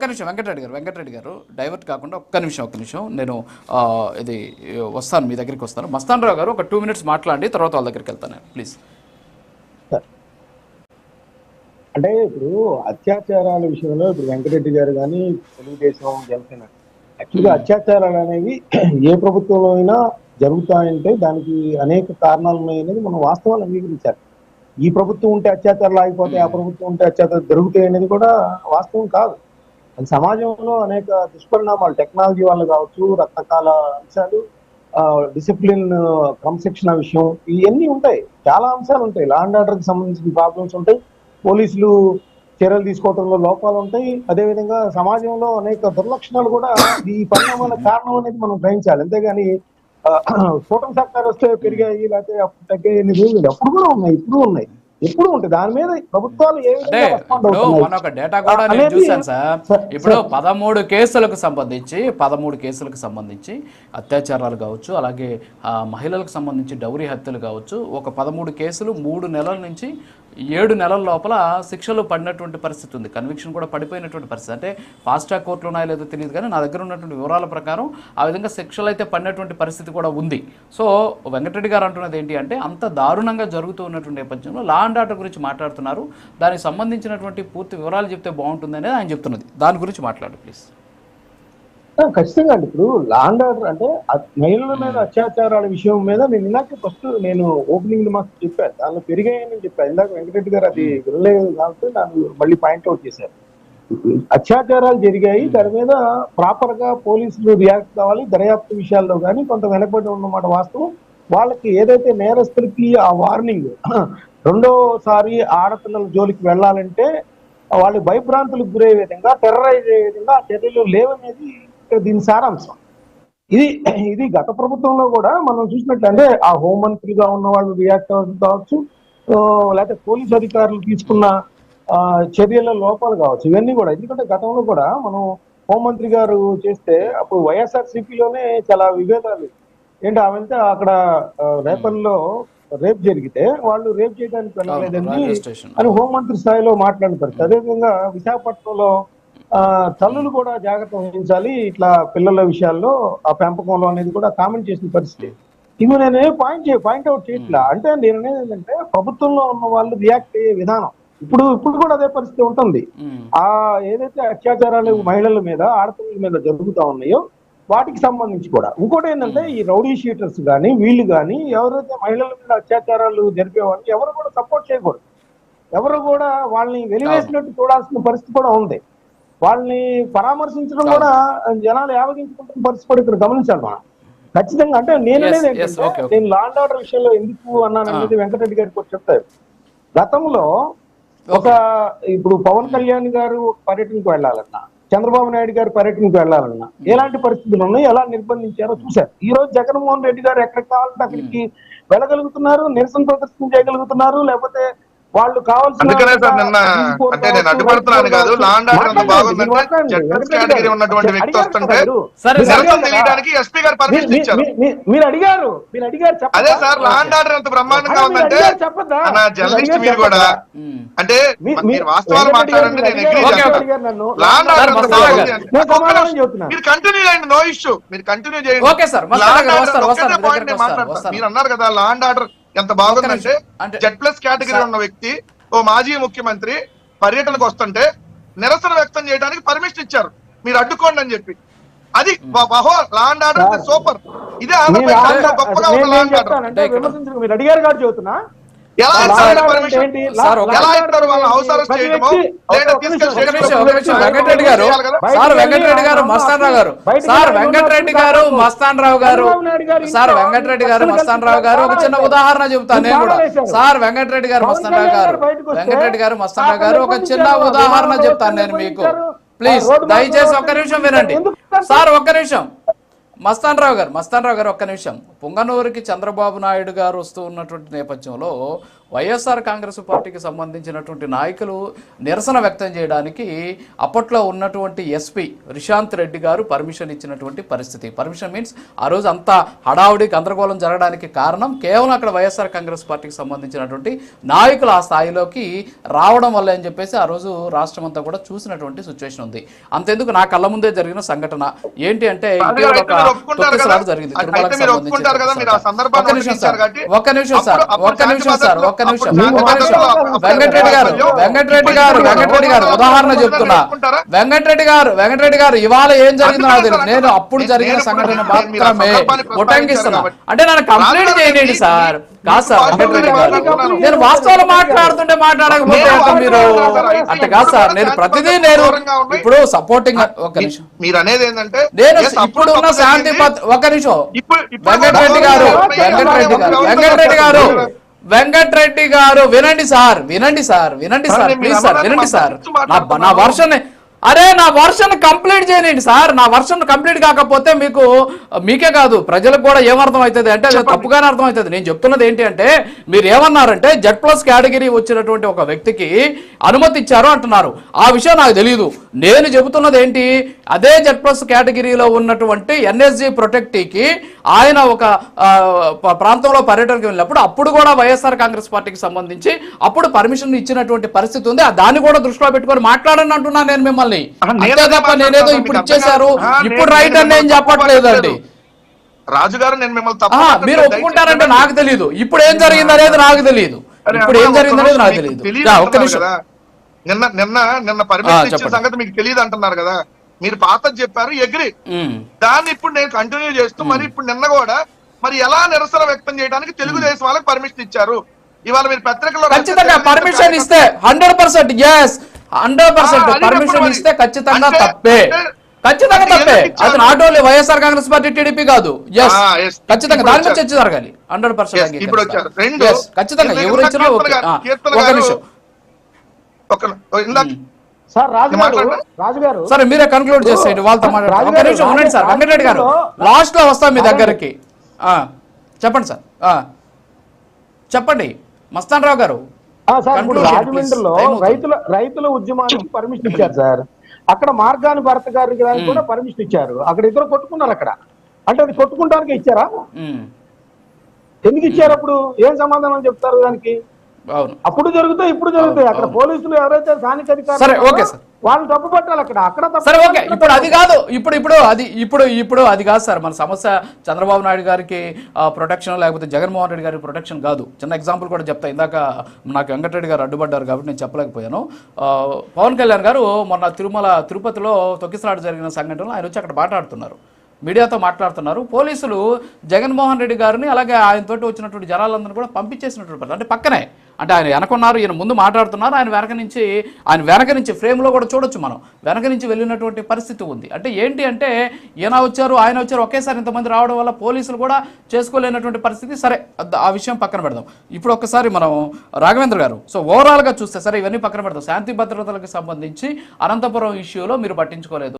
ఒక్క నిమిషం వెంకటరెడ్డి గారు డైవర్ట్ కాకుండా ఒక్క నిమిషం నేను ఇది వస్తాను, మీ దగ్గరికి వస్తాను. మస్తాన్ రావు గారు ఒక 2 minutes మాట్లాడి తర్వాత వాళ్ళ దగ్గరికి వెళ్తాను ప్లీజ్. అంటే ఇప్పుడు అత్యాచారాల విషయంలో ఇప్పుడు వెంకటరెడ్డి గారు కానీ తెలుగుదేశం జనసేన యాక్చువల్గా అత్యాచారాలు అనేవి ఏ ప్రభుత్వంలో అయినా జరుగుతాయంటే దానికి అనేక కారణాలు ఉన్నాయనేది మనం వాస్తవాలు అంగీకరించాలి. ఈ ప్రభుత్వం ఉంటే అత్యాచారాలు ఆగిపోతాయి, ఆ ప్రభుత్వం ఉంటే అత్యాచారాలు జరుగుతాయి అనేది కూడా వాస్తవం కాదు. అది సమాజంలో అనేక దుష్పరిణామాలు, టెక్నాలజీ వల్ల కావచ్చు, రకరకాల అంశాలు, డిసిప్లిన్ క్రమశిక్షణ విషయం, ఇవన్నీ ఉంటాయి, చాలా అంశాలు ఉంటాయి. లా అండ్ ఆర్డర్కి సంబంధించిన ప్రాబ్లమ్స్ ఉంటాయి, పోలీసులు చర్యలు తీసుకోవడంలో లోపాలు ఉంటాయి. అదేవిధంగా సమాజంలో అనేక దుర్లక్షణాలు కూడా ఈ పరిణామాల కారణం అనేది మనం గ్రహించాలి. అంతేగాని కూటమి సర్కారు వస్తే పెరిగాయి లేకపోతే అప్పుడు తగ్గాయి అనేది అప్పుడు కూడా ఉన్నాయి, ఇప్పుడు ఉన్నాయి, ఎప్పుడు ఉంటాయి. దాని మీద ప్రభుత్వాలు ఏ విధంగా రెస్పాండ్ అవుతున్నాయి మన ఒక డేటా కూడా నేను చూశాను సార్. ఇప్పుడు 13 కేసులకు సంబంధించి అత్యాచారాలు కావచ్చు, అలాగే మహిళలకు సంబంధించి డౌరీ హత్యలు కావచ్చు, ఒక 13 కేసులు 3 నెలల నుంచి 7 నెలల లోపల శిక్షలు పడినటువంటి పరిస్థితి ఉంది. కన్విక్షన్ కూడా పడిపోయినటువంటి పరిస్థితి. అంటే ఫాస్ట్ ట్రాక్ కోర్టులు ఉన్నాయో లేదో తెలియదు, కానీ నా దగ్గర ఉన్నటువంటి వివరాల ప్రకారం ఆ విధంగా శిక్షలు అయితే పడినటువంటి పరిస్థితి కూడా ఉంది. సో వెంకటరెడ్డి గారు అంటున్నది ఏంటి అంటే, అంత దారుణంగా జరుగుతూ ఉన్నటువంటి నేపథ్యంలో లా అండ్ ఆర్డర్ గురించి మాట్లాడుతున్నారు, దానికి సంబంధించినటువంటి పూర్తి వివరాలు చెప్తే బాగుంటుంది అనేది ఆయన చెప్తున్నది. దాని గురించి మాట్లాడు ప్లీజ్. ఖచ్చితంగా అండి. ఇప్పుడు లా అండ్ ఆర్డర్ అంటే మహిళల మీద అత్యాచారాల విషయం మీద నేను ఇందాక ఫస్ట్ నేను ఓపెనింగ్ మాకు చెప్పాను, దానిలో పెరిగాయని చెప్పాను. ఇందాక వెంకటరెడ్డి గారు అది వినలేదు కాబట్టి దాన్ని మళ్ళీ పాయింట్అవుట్ చేశారు. అత్యాచారాలు జరిగాయి, దాని మీద ప్రాపర్ గా పోలీసులు రియాక్ట్ కావాలి. దర్యాప్తు విషయాల్లో కానీ కొంత వెనకబడి ఉన్నమాట వాస్తవం. వాళ్ళకి ఏదైతే నేరస్తులకి ఆ వార్నింగ్ రెండోసారి ఆడపిల్లల జోలికి వెళ్ళాలంటే వాళ్ళు భయభ్రాంతులకు గురయ్యే విధంగా, టెర్రరైజ్ అయ్యే విధంగా ఆ చర్యలు లేవనేది దీని సారాంశం. ఇది గత ప్రభుత్వంలో కూడా మనం చూసినట్లయితే ఆ హోంమంత్రిగా ఉన్న వాళ్ళు రియాక్ట్ అవ్వడం కావచ్చు, లేకపోతే పోలీసు అధికారులు తీసుకున్న చర్యల లోపాలు కావచ్చు, ఇవన్నీ కూడా. ఎందుకంటే గతంలో కూడా మనం హోంమంత్రి గారు చేస్తే అప్పుడు వైఎస్ఆర్సీపీలోనే చాలా విభేదాలు ఏంటి, ఆమెంటే అక్కడ రేపల్లో రేప్ జరిగితే వాళ్ళు రేప్ చేయడానికి వెళ్ళలేదండి అని హోంమంత్రి స్థాయిలో మాట్లాడిన పరిస్థితి. అదేవిధంగా విశాఖపట్నంలో తల్లులు కూడా జాగ్రత్త వహించాలి ఇట్లా పిల్లల విషయాల్లో, ఆ పెంపకంలో అనేది కూడా కామెంట్ చేసిన పరిస్థితి. ఇవి నేను పాయింట్అవుట్ చేయట్లా. అంటే నేను అనేది ఏంటంటే ప్రభుత్వంలో ఉన్న వాళ్ళు రియాక్ట్ అయ్యే విధానం ఇప్పుడు కూడా అదే పరిస్థితి ఉంటుంది. ఆ ఏదైతే అత్యాచారాలు మహిళల మీద, ఆడపిల్లల మీద జరుగుతూ ఉన్నాయో వాటికి సంబంధించి కూడా. ఇంకోటి ఏంటంటే ఈ రౌడీ షీటర్స్ కానీ వీళ్ళు కానీ ఎవరైతే మహిళల మీద అత్యాచారాలు జరిపేవాళ్ళు ఎవరు కూడా సపోర్ట్ చేయకూడదు, ఎవరు కూడా వాళ్ళని వెలివేసినట్టు చూడాల్సిన పరిస్థితి కూడా ఉంది. వాళ్ళని పరామర్శించడం కూడా జనాలు యావగించుకుంటున్న పరిస్థితి కూడా ఇక్కడ గమనించాలి మనం ఖచ్చితంగా. అంటే నేను లా అండ్ ఆర్డర్ విషయంలో ఎందుకు అన్నాననేది వెంకటరెడ్డి గారికి కూడా చెప్తారు. గతంలో ఇప్పుడు పవన్ కళ్యాణ్ గారు పర్యటనకు వెళ్ళాలన్నా, చంద్రబాబు నాయుడు గారు పర్యటనకు వెళ్ళాలన్నా ఎలాంటి పరిస్థితులు ఉన్నాయి, ఎలా నిర్బంధించారో చూశారు. ఈ రోజు జగన్మోహన్ రెడ్డి గారు ఎక్కడికి కావాలంటే అక్కడికి వెళ్ళగలుగుతున్నారు, నిరసన ప్రదర్శన చేయగలుగుతున్నారు, లేకపోతే వాళ్ళు కావాల్సిన మీరు అడిగారు మీరు అన్నారు కదా లా అండ్ ఆర్డర్ ఎంత బాగుందంటే, Z+ కేటగిరీ ఉన్న వ్యక్తి ఓ మాజీ ముఖ్యమంత్రి పర్యటనకు వస్తుంటే నిరసన వ్యక్తం చేయడానికి పర్మిషన్ ఇచ్చారు, మీరు అడ్డుకోండి అని చెప్పి. అది లా అండ్ ఆర్డర్ సూపర్. ఇదే ఆంధ్రప్రదేశ్ గొప్పగా ఉన్న లా అండ్ ఆర్డర్. మీరు అడిగారు కాదు చెబుతున్నా, వెంకటరెడ్డి గారు మస్తాన్ రావు గారు ఒక చిన్న ఉదాహరణ చెబుతాను నేను కూడా. సార్ వెంకటరెడ్డి గారు మస్తాన్ రావు గారు ఒక చిన్న ఉదాహరణ చెప్తాను నేను మీకు. ప్లీజ్ దయచేసి ఒక్క నిమిషం వినండి సార్, ఒక్క నిమిషం. మస్తాన్ రావు గారు ఒక్క నిమిషం. పొంగనూరుకి చంద్రబాబు నాయుడు గారు వస్తూ ఉన్నటువంటి నేపథ్యంలో వైఎస్ఆర్ కాంగ్రెస్ పార్టీకి సంబంధించినటువంటి నాయకులు నిరసన వ్యక్తం చేయడానికి అప్పట్లో ఉన్నటువంటి ఎస్పీ రిషాంత్ రెడ్డి గారు పర్మిషన్ ఇచ్చినటువంటి పరిస్థితి. పర్మిషన్ మీన్స్ ఆ రోజు అంతా హడావుడి గందరగోళం జరగడానికి కారణం కేవలం అక్కడ వైఎస్ఆర్ కాంగ్రెస్ పార్టీకి సంబంధించినటువంటి నాయకులు ఆ స్థాయిలోకి రావడం వల్ల అని చెప్పేసి ఆ రోజు రాష్ట్రం అంతా కూడా చూసినటువంటి సిచ్యువేషన్ ఉంది. అంతెందుకు నా కళ్ళ ముందే జరిగిన సంఘటన ఏంటి అంటే జరిగింది తిరుమలకు సంబంధించి. ఒక్క నిమిషం సార్ వెంకటరెడ్డి గారు ఉదాహరణ చెప్తున్నా. వెంకటరెడ్డి గారు ఇవాళ ఏం జరిగిందో నాకు తెలియదు. నేను అప్పుడు జరిగిన సంఘటన మాత్రమే ఉటంకిస్తున్నా. అంటే నన్ను కంప్లైంట్ చేయండి సార్. కాదు సార్ వెంకటరెడ్డి గారు, నేను వాస్తవాలు మాట్లాడుతుంటే మాట్లాడకపోతే మీరు అంటే కాదు సార్. నేను ప్రతిదీ నేను ఇప్పుడు సపోర్టింగ్ ఒక నిమిషం మీరు అనేది ఏంటంటే నేను ఇప్పుడు ఉన్న శాంతి ఒక నిమిషం వెంకటరెడ్డి గారు వినండి సార్ ప్లీజ్ సార్ వినండి సార్. నా వర్షన్ నా వర్షన్ కంప్లీట్ చేయనండి సార్. నా వర్షన్ కంప్లీట్ కాకపోతే మీకే కాదు ప్రజలకు కూడా ఏమర్థం అవుతుంది అంటే అది తప్పుగానే అర్థం అవుతుంది. నేను చెప్తున్నది ఏంటి అంటే మీరు ఏమన్నారంటే Z+ కేటగిరీ వచ్చినటువంటి ఒక వ్యక్తికి అనుమతి ఇచ్చారు అంటున్నారు. ఆ విషయం నాకు తెలియదు. నేను చెబుతున్నది ఏంటి, అదే Z+ కేటగిరీలో ఉన్నటువంటి NSG ప్రొటెక్టీకి ఆయన ఒక ప్రాంతంలో పర్యటనకు వెళ్ళినప్పుడు అప్పుడు కూడా వైఎస్ఆర్ కాంగ్రెస్ పార్టీకి సంబంధించి అప్పుడు పర్మిషన్ ఇచ్చినటువంటి పరిస్థితి ఉంది. దాన్ని కూడా దృష్టిలో పెట్టుకొని మాట్లాడని అంటున్నాను నేను మిమ్మల్ని. అంతే తప్ప నేనేదో ఇప్పుడు ఇచ్చేశారు ఇప్పుడు రైట్ అని నేను చెప్పట్లేదు అండి. రాజుగారు నేను మిమ్మల్ని మీరు ఒప్పుకుంటారంటే నాకు తెలియదు. ఇప్పుడు ఏం జరిగింది అనేది నాకు తెలియదు. ఒక్క నిమిషం. నిన్న పర్మిషన్ ఇచ్చిన సంగతి మీకు తెలియదు అంటున్నారు కదా. మీరు పాతది చెప్పారు ఎగ్రి. దాన్ని ఇప్పుడు నేను కంటిన్యూ చేస్తూ మరి ఇప్పుడు నిన్న కూడా మరి ఎలా నిరసన వ్యక్తం చేయడానికి తెలుగుదేశం వాళ్ళకి పర్మిషన్ ఇచ్చారు. ఇవాళ మీరు పత్రికలో ఖచ్చితంగా పర్మిషన్ ఇస్తే 100% yes 100% పర్మిషన్ ఇస్తే ఖచ్చితంగా తప్పే. అది not only YSR Congress party TDP కాదు. ఖచ్చితంగా దాని మీద చర్చ జరగాలి. 100% ఖచ్చితంగా ఎవరు ఇచ్చినా ఒక నిమిషం సరే మీరే కన్క్లూడ్ చేసేయండి వాళ్ళతో మాట్లాడారు. ఒక నిమిషం ఉండండి సార్. వెంకటరెడ్డి గారు లాస్ట్ లో వస్తాం మీ దగ్గరికి. చెప్పండి సార్ చెప్పండి మస్తాన్ రావు గారు. రాజమండ్రిలో రైతుల ఉద్యమానికి పర్మిషన్ ఇచ్చారు సార్. అక్కడ మార్గాన్ని భరత్ గారికి కూడా పర్మిషన్ ఇచ్చారు. అక్కడ ఇద్దరు కొట్టుకున్నారు. అక్కడ అంటే అది కొట్టుకుంటానికి ఇచ్చారా? ఎందుకు ఇచ్చారు? అప్పుడు ఏం సమాధానం చెప్తారు దానికి? అప్పుడు జరుగుతాయి ఇప్పుడు జరుగుతాయి. అక్కడ పోలీసులు ఎవరైతే స్థానిక అధికారులు వాళ్ళు తప్పు పట్టాలి. అక్కడ సరే ఓకే. ఇప్పుడు అది కాదు ఇప్పుడు అది కాదు సార్ మన సమస్య. చంద్రబాబు నాయుడు గారికి ప్రొటెక్షన్ లేకపోతే జగన్మోహన్ రెడ్డి గారికి ప్రొటెక్షన్ కాదు. చిన్న ఎగ్జాంపుల్ కూడా చెప్తా. ఇందాక నాకు వెంకటరెడ్డి గారు అడ్డుపడ్డారు కాబట్టి నేను చెప్పలేకపోయాను. పవన్ కళ్యాణ్ గారు మొన్న తిరుపతిలో తొక్కిసలాట జరిగిన సంఘటనలో ఆయన వచ్చి అక్కడ మాట్లాడుతున్నారు, మీడియాతో మాట్లాడుతున్నారు. పోలీసులు జగన్మోహన్ రెడ్డి గారిని అలాగే ఆయనతోటి వచ్చినటువంటి జనాలందరూ కూడా పంపించేసినటువంటి అంటే పక్కనే అంటే ఆయన వెనకున్నారు, ఈయన ముందు మాట్లాడుతున్నారు. ఆయన వెనక నుంచి ఫ్రేమ్లో కూడా చూడొచ్చు మనం. వెనక నుంచి వెళ్ళినటువంటి పరిస్థితి ఉంది. అంటే ఏంటి అంటే ఈయన వచ్చారు ఆయన వచ్చారు ఒకేసారి ఇంతమంది రావడం వల్ల పోలీసులు కూడా చేసుకోలేనటువంటి పరిస్థితి. సరే ఆ విషయం పక్కన పెడదాం. ఇప్పుడు ఒక్కసారి మనం రాఘవేంద్ర గారు ఓవరాల్గా చూస్తే సరే ఇవన్నీ పక్కన పెడదాం. శాంతి భద్రతలకు సంబంధించి అనంతపురం ఇష్యూలో మీరు పట్టించుకోలేదు.